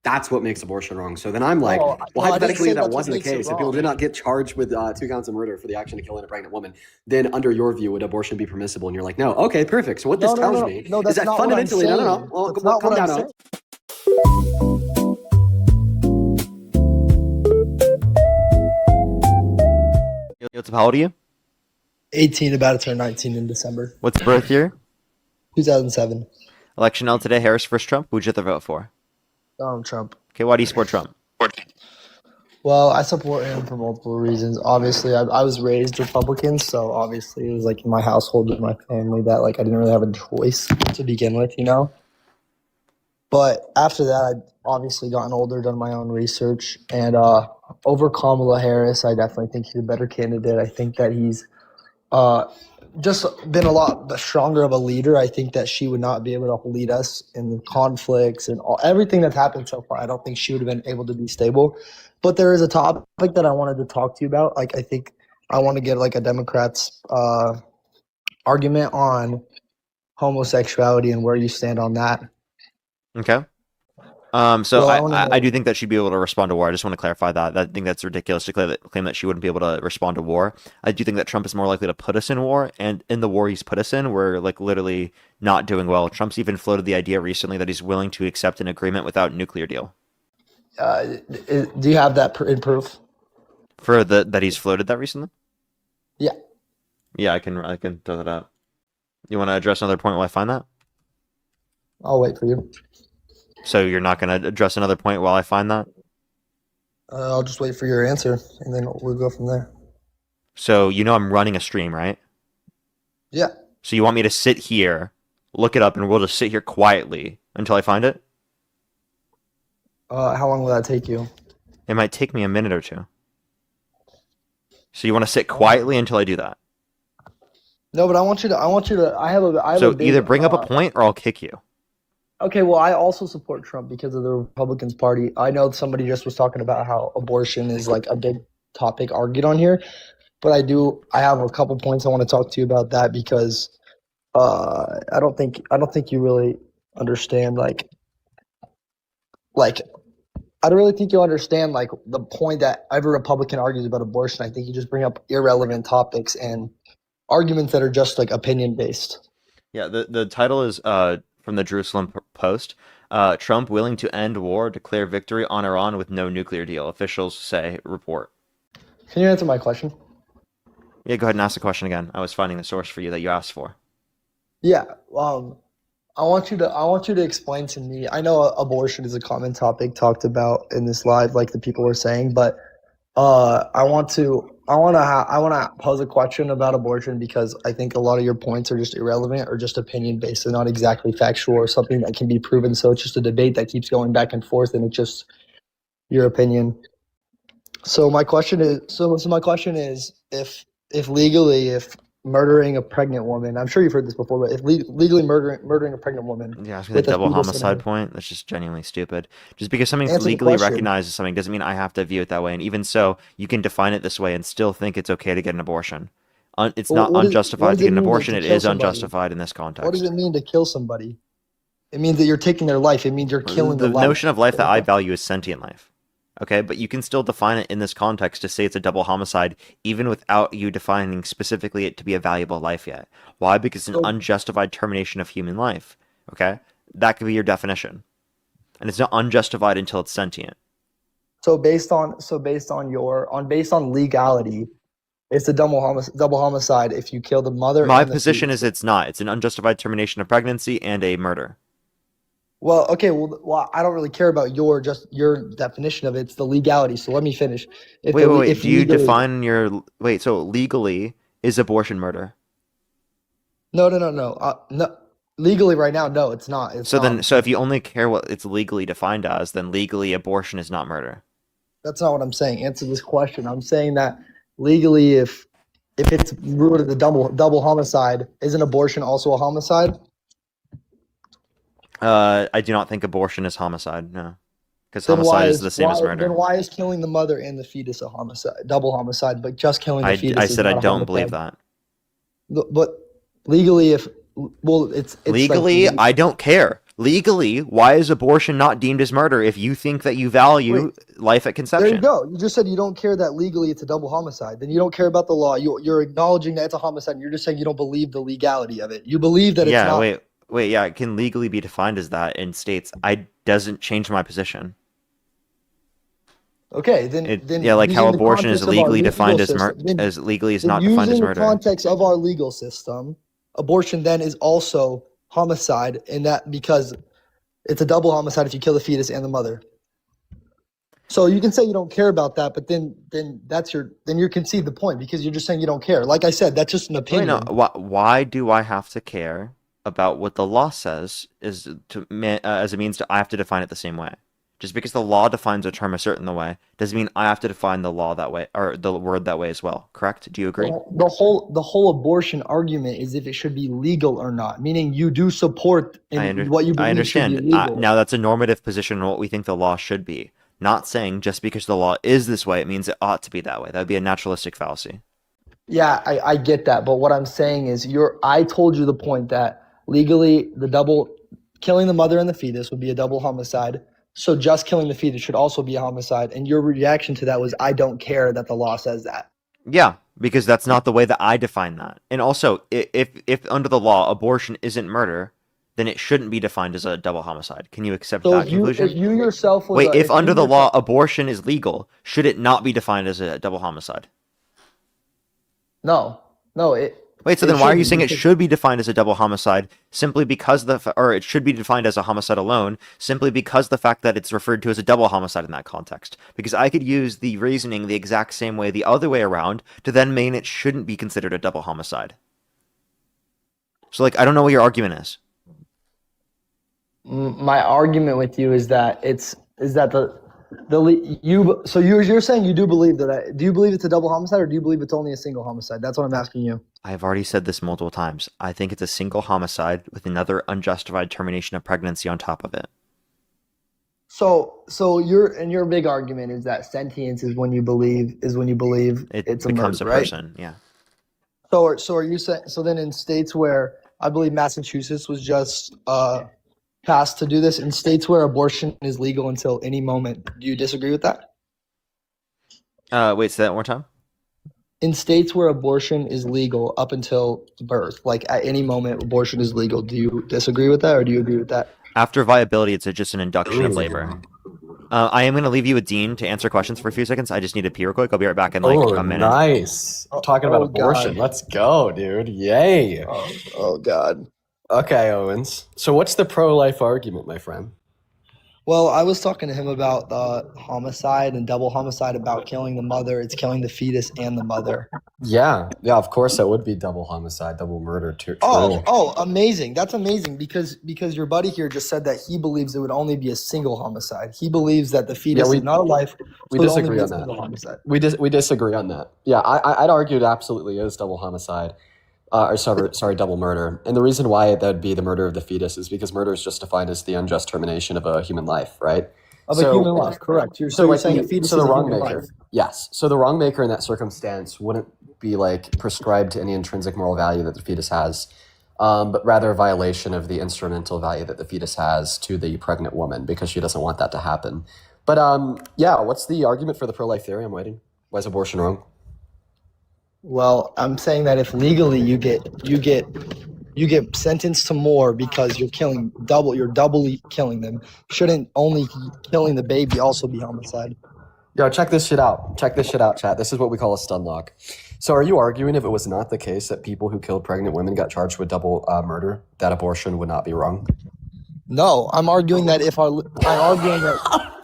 That's what makes abortion wrong. So then I'm like, No, hypothetically, that that's what wasn't the makes it case. If people wrong. did not get charged with 2 counts of murder for the action to kill a pregnant woman, then under your view, would abortion be permissible? And you're like, no, okay, perfect. So what this tells me No, is that's that not what I'm fundamentally, no. saying. Well, That's not calm what I'm down. saying. What's up, how old are you? 18, about to turn 19 in December. What's birth year? 2007. Election held today, Harris versus Trump. Who'd you have to vote for? Donald Trump. Okay, why do you support Trump? Well, I support him for multiple reasons. Obviously, I was raised Republican, so obviously it was like in my household with my family that like I didn't really have a choice to begin with, you know. But after that, I'd obviously gotten older, done my own research, and over Kamala Harris, I definitely think he's a better candidate. I think that he's just been a lot stronger of a leader. I think that she would not be able to lead us in the conflicts and everything that's happened so far. I don't think she would have been able to be stable. But there is a topic that I wanted to talk to you about. Like, I think I want to get like a Democrat's argument on homosexuality and where you stand on that. Okay. I do think that she'd be able to respond to war. I just want to clarify that. I think that's ridiculous to claim that she wouldn't be able to respond to war. I do think that Trump is more likely to put us in war, and in the war he's put us in, we're like literally not doing well. Trump's even floated the idea recently that he's willing to accept an agreement without a nuclear deal. Do you have that in proof? For that he's floated that recently? Yeah. Yeah, I can throw that out. You want to address another point while I find that? I'll wait for you. So you're not going to address another point while I find that? I'll just wait for your answer, and then we'll go from there. So you know I'm running a stream, right? Yeah. So you want me to sit here, look it up, and we'll just sit here quietly until I find it? How long will that take you? It might take me a minute or two. So you want to sit quietly until I do that? No, but I want you to. So either bring up a point or I'll kick you. Okay, well, I also support Trump because of the Republicans Party. I know somebody just was talking about how abortion is like a big topic argued on here, but I have a couple points I want to talk to you about that because I don't think you really understand like I don't really think you'll understand like the point that every Republican argues about abortion. I think you just bring up irrelevant topics and arguments that are just like opinion based. Yeah, the title is from the Jerusalem Post. Trump willing to end war, declare victory on Iran with no nuclear deal. Officials say report. Can you answer my question? Yeah, go ahead and ask the question again. I was finding the source for you that you asked for. Yeah. I want you to explain to me. I know abortion is a common topic talked about in this live, like the people are saying, but I want to pose a question about abortion because I think a lot of your points are just irrelevant or just opinion based and not exactly factual or something that can be proven. So it's just a debate that keeps going back and forth, and it's just your opinion. So my question is, if legally, murdering a pregnant woman, I'm sure you've heard this before, but if legally murdering a pregnant woman, yeah, the double homicide point, that's just genuinely stupid. Just because something's legally recognized as something doesn't mean I have to view it that way. And even so, you can define it this way and still think it's okay to get an abortion. It's not unjustified to get an abortion. It is unjustified in this context. What does it mean to kill somebody? It means that you're taking their life. It means you're killing the life. notion of life that I value is sentient life. Okay, but you can still define it in this context to say it's a double homicide, even without you defining specifically it to be a valuable life yet. Why? Because it's an unjustified termination of human life. Okay, that could be your definition, and it's not unjustified until it's sentient. So based on legality, it's a double homicide if you kill the mother. My position is it's not. It's an unjustified termination of pregnancy and a murder. Well, okay. Well, I don't really care about your definition of it. It's the legality. So let me finish. Wait. Do you define your So legally is abortion murder? No. No. Legally, right now, no, it's not. So if you only care what it's legally defined as, then legally abortion is not murder. That's not what I'm saying. Answer this question. I'm saying that legally, if it's rooted as a double homicide, isn't abortion also a homicide? I do not think abortion is homicide, no. Because homicide is the same as murder. Then why is killing the mother and the fetus a homicide, double homicide, but just killing the fetus I said I don't homicide? believe that. But legally, it's legally, I don't care. legally, why is abortion not deemed as murder if you think that you value life at conception? There you go. You just said you don't care that legally it's a double homicide. Then you don't care about the law. You're acknowledging that it's a homicide, and you're just saying you don't believe the legality of it. You believe that it's not. Wait, yeah, it can legally be defined as that in states. I doesn't change my position. Okay, then yeah, like how using the abortion is context of our legally legal defined as system, as legally is then not defined as using the murder. context of our legal system, abortion then is also homicide, and that because it's a double homicide if you kill the fetus and the mother. So you can say you don't care about that, but then you concede the point because you're just saying you don't care. Like I said, that's just an opinion. Wait, no. Why do I have to care about what the law says as a means to I have to define it the same way? Just because the law defines a term a certain way doesn't mean I have to define the law that way or the word that way as well. Correct? Do you agree? The whole abortion argument is if it should be legal or not, meaning you do support what you believe I understand. should be legal. Now that's a normative position on what we think the law should be. Not saying just because the law is this way, it means it ought to be that way. That would be a naturalistic fallacy. Yeah, I get that. But what I'm saying is I told you the point that legally killing the mother and the fetus would be a double homicide. So just killing the fetus should also be a homicide. And your reaction to that was, I don't care that the law says that. Yeah, because that's not the way that I define that. And also, if under the law abortion isn't murder, then it shouldn't be defined as a double homicide. Can you accept that conclusion? If you yourself was Wait, if under the law abortion is legal, should it not be defined as a double homicide? No. Wait, so then why are you saying it should be defined as a double homicide simply because or it should be defined as a homicide alone simply because the fact that it's referred to as a double homicide in that context? Because I could use the reasoning the exact same way the other way around to then mean it shouldn't be considered a double homicide. So, I don't know what your argument is. My argument with you is that you're saying you do believe that. Do you believe it's a double homicide or do you believe it's only a single homicide? That's what I'm asking you. I've already said this multiple times. I think it's a single homicide with another unjustified termination of pregnancy on top of it. So your big argument is that sentience is when you believe it's a becomes murder, a person, right? yeah. So are you saying then in states where I believe Massachusetts was just passed to do this, in states where abortion is legal until any moment, do you disagree with that? Wait, say that one more time. In states where abortion is legal up until birth, like at any moment abortion is legal, do you disagree with that or do you agree with that? After viability, it's just an induction of labor. I am going to leave you with Dean to answer questions for a few seconds. I just need to pee real quick. I'll be right back in a minute. Nice. Talking about abortion. God. Let's go, dude. Yay. Oh God. Okay, Owens. So what's the pro-life argument, my friend? Well, I was talking to him about homicide and double homicide, about killing the mother. It's killing the fetus and the mother. Yeah, of course that would be double homicide, double murder. True. Oh, amazing. That's amazing because your buddy here just said that he believes it would only be a single homicide. He believes that the fetus is not a life. We disagree on that. We disagree on that. Yeah, I'd argue it absolutely is double homicide. Double murder. And the reason why that would be the murder of the fetus is because murder is just defined as the unjust termination of a human life, right? Of a human life, correct. You're saying a fetus is a human life. Yes. So the wrongmaker in that circumstance wouldn't be prescribed to any intrinsic moral value that the fetus has, but rather a violation of the instrumental value that the fetus has to the pregnant woman because she doesn't want that to happen. But what's the argument for the pro-life theory? I'm waiting. Why is abortion wrong? Well, I'm saying that if legally you get sentenced to more because you're doubly killing them, shouldn't only killing the baby also be homicide? Yo, check this shit out. Chat. This is what we call a stun lock. So are you arguing if it was not the case that people who killed pregnant women got charged with double murder, that abortion would not be wrong? No, I'm arguing that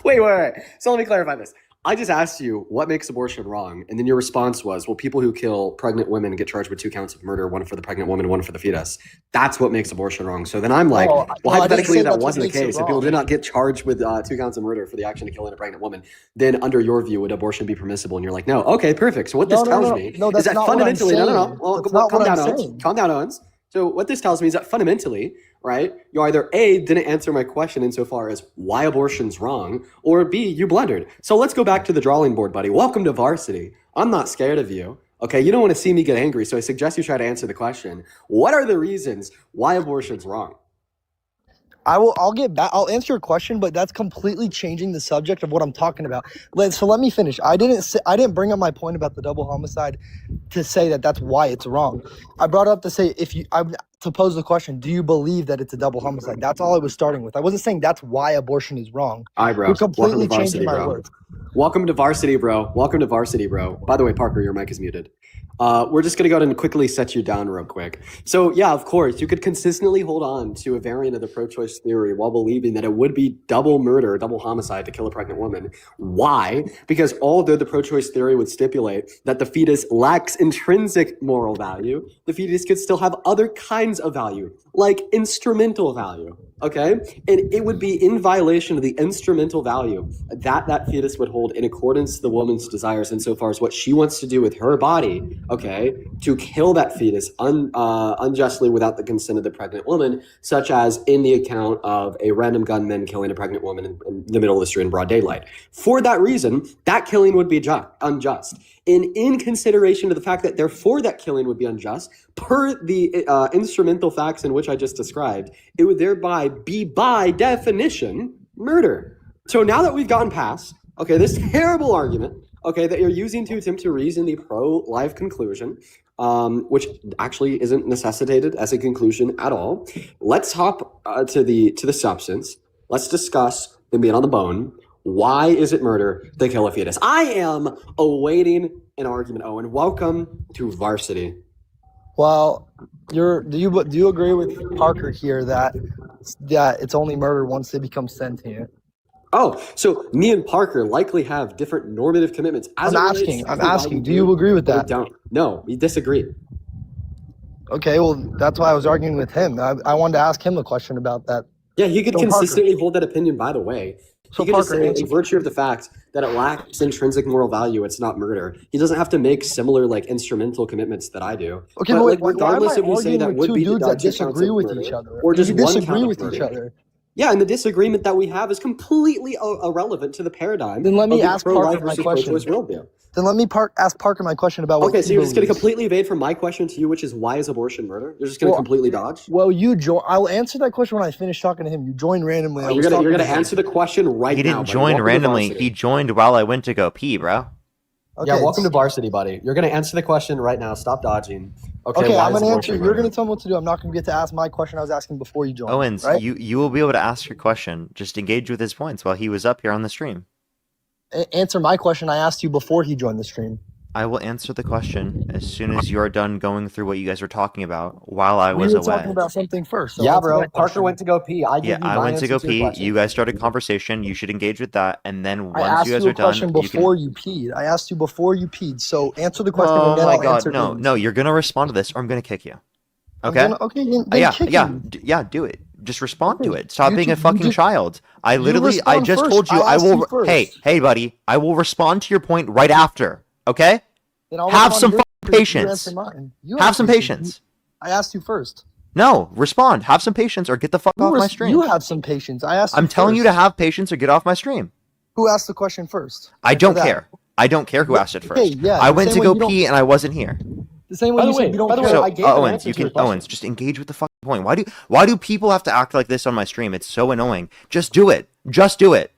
Wait. So let me clarify this. I just asked you what makes abortion wrong, and then your response was, well, people who kill pregnant women get charged with 2 counts of murder, one for the pregnant woman, one for the fetus. That's what makes abortion wrong. So then I'm like, hypothetically, that wasn't the case. If people did not get charged with 2 counts of murder for the action to kill a pregnant woman, then under your view, would abortion be permissible? And you're like, no. Okay, perfect. So what this tells me is that fundamentally, Well, calm down, Owens. So what this tells me is that fundamentally, right, you either A, didn't answer my question insofar as why abortion's wrong, or B, you blundered. So let's go back to the drawing board, buddy. Welcome to varsity. I'm not scared of you. Okay, you don't want to see me get angry, so I suggest you try to answer the question. What are the reasons why abortion's wrong? I'll get back. I'll answer your question, but that's completely changing the subject of what I'm talking about. So let me finish. I didn't bring up my point about the double homicide to say that that's why it's wrong. I brought it up to say to pose the question, do you believe that it's a double homicide? That's all I was starting with. I wasn't saying that's why abortion is wrong. All right, bro. You're completely Welcome to changing varsity, my bro. words. Welcome to varsity, bro. Welcome to varsity, bro. By the way, Parker, your mic is muted. We're just going to go ahead and quickly set you down real quick. So yeah, of course, you could consistently hold on to a variant of the pro-choice theory while believing that it would be double murder, double homicide to kill a pregnant woman. Why? Because although the pro-choice theory would stipulate that the fetus lacks intrinsic moral value, the fetus could still have other kinds of value, like instrumental value. Okay? And it would be in violation of the instrumental value that fetus would hold in accordance to the woman's desires insofar as what she wants to do with her body, okay, to kill that fetus unjustly without the consent of the pregnant woman, such as in the account of a random gunman killing a pregnant woman in the middle of the street in broad daylight. For that reason, that killing would be unjust. And in consideration to the fact that therefore that killing would be unjust, per the instrumental facts in which I just described, it would thereby be by definition murder. So now that we've gotten past, okay, this terrible argument, okay, that you're using to attempt to reason the pro-life conclusion, which actually isn't necessitated as a conclusion at all, let's hop to the substance. Let's discuss the meat on the bone. Why is it murder to kill a fetus? I am awaiting an argument, Owen. Welcome to varsity. Well, do you agree with Parker here that it's only murder once they become sentient? Oh, so me and Parker likely have different normative commitments. I'm asking. Do you agree with that? Don't. No, we disagree. Okay, well, that's why I was arguing with him. I wanted to ask him a question about that. Yeah, he could consistently hold that opinion, by the way. So he could Parker, just say, in virtue of the fact that it lacks intrinsic moral value, it's not murder. He doesn't have to make similar, like, instrumental commitments that I do. Okay, but, but like, regardless if you say that would be dudes that disagree with murder, each other, or just one disagree count with of each murder. other. Yeah, and the disagreement that we have is completely irrelevant to the paradigm. Then let me of the ask pro-life Parker my versus question. pro-choice worldview. Then let me ask Parker my question about what Okay, so he you're just going to believes. completely evade from my question to you, which is why is abortion murder? You're just going to completely dodge? Well, I'll answer that question when I finish talking to him. You joined randomly. You're going to answer the question right now. He didn't join randomly. He joined while I went to go pee, bro. Okay, yeah, welcome to varsity, buddy. You're going to answer the question right now. Stop dodging. Okay, I'm going to answer. You're going to tell me what to do. I'm not going to get to ask my question I was asking before you joined. Owens, right? you will be able to ask your question. Just engage with his points while he was up here on the stream. Answer my question I asked you before he joined the stream. I will answer the question as soon as you're done going through what you guys were talking about while I was away. We were talking about something first. So yeah, bro. Parker went to go pee. I went to go pee. You guys started a conversation. You should engage with that. And then once you guys are done, question before you peed. I asked you before you peed. So answer the question. Oh and then my I'll God! answer No! You're gonna respond to this, or I'm gonna kick you. Okay? Then Do it. Just respond to it. Stop being a fucking child. I just told you I will. Hey, buddy, I will respond to your point right after. Okay? Have some patience. Have some patience. I asked you first. No, respond. Have some patience or get the fuck off my stream. You have some patience. I'm telling you to have patience or get off my stream. Who asked the question first? I don't care. I don't care who asked it first. I went to go pee and I wasn't here. The same way you said you don't care. So, Owens, just engage with the fucking point. Why do people have to act like this on my stream? It's so annoying. Just do it. Just do it.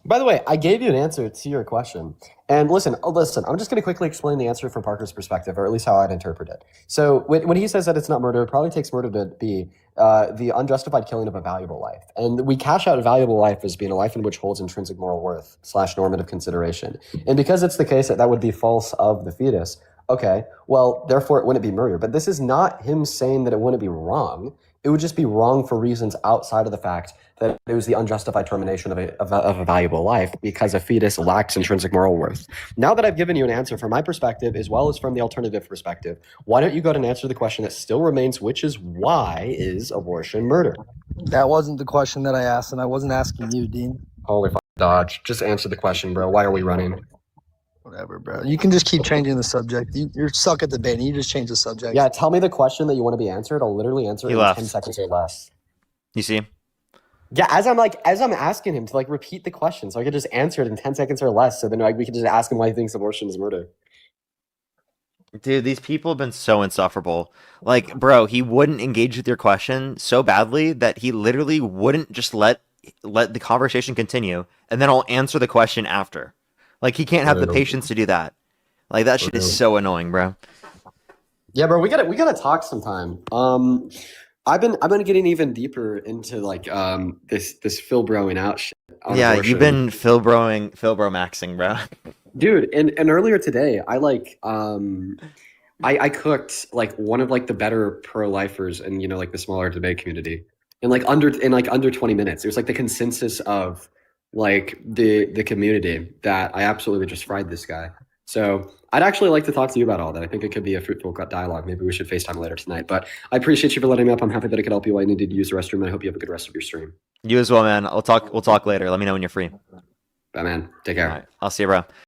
By the way, I gave you an answer to your question. And listen, I'm just going to quickly explain the answer from Parker's perspective, or at least how I'd interpret it. So when he says that it's not murder, it probably takes murder to be the unjustified killing of a valuable life. And we cash out a valuable life as being a life in which holds intrinsic moral worth / normative consideration. And because it's the case that would be false of the fetus, okay, well, therefore it wouldn't be murder. But this is not him saying that it wouldn't be wrong. It would just be wrong for reasons outside of the fact that it was the unjustified termination of a valuable life because a fetus lacks intrinsic moral worth. Now that I've given you an answer from my perspective as well as from the alternative perspective, why don't you go ahead and answer the question that still remains, which is why is abortion murder? That wasn't the question that I asked, and I wasn't asking you, Dean. Holy fuck, Dodge. Just answer the question, bro. Why are we running? Whatever, bro. You can just keep changing the subject. You're stuck at debating. You just change the subject. Yeah, tell me the question that you want to be answered. I'll literally answer it in 10 seconds or less. You see? Yeah, as I'm asking him to repeat the question, so I could just answer it in 10 seconds or less. So then we could just ask him why he thinks abortion is murder. Dude, these people have been so insufferable. Like, bro, he wouldn't engage with your question so badly that he literally wouldn't just let the conversation continue, and then I'll answer the question after. Like, he can't have the patience to do that. Like, that shit is so annoying, bro. Yeah, bro, we gotta talk sometime. I've been getting even deeper into like this Phil broing out shit. Yeah, you've been Phil maxing, bro. Dude, and earlier today, I cooked like one of like the better pro-lifers in like the smaller debate community in like under 20 minutes. It was like the consensus of like the community that I absolutely just fried this guy. So I'd actually like to talk to you about all that. I think it could be a fruitful dialogue. Maybe we should FaceTime later tonight. But I appreciate you for letting me up. I'm happy that I could help you. I needed to use the restroom. And I hope you have a good rest of your stream. You as well, man. We'll talk later. Let me know when you're free. Bye, man. Take care. All right. I'll see you, bro.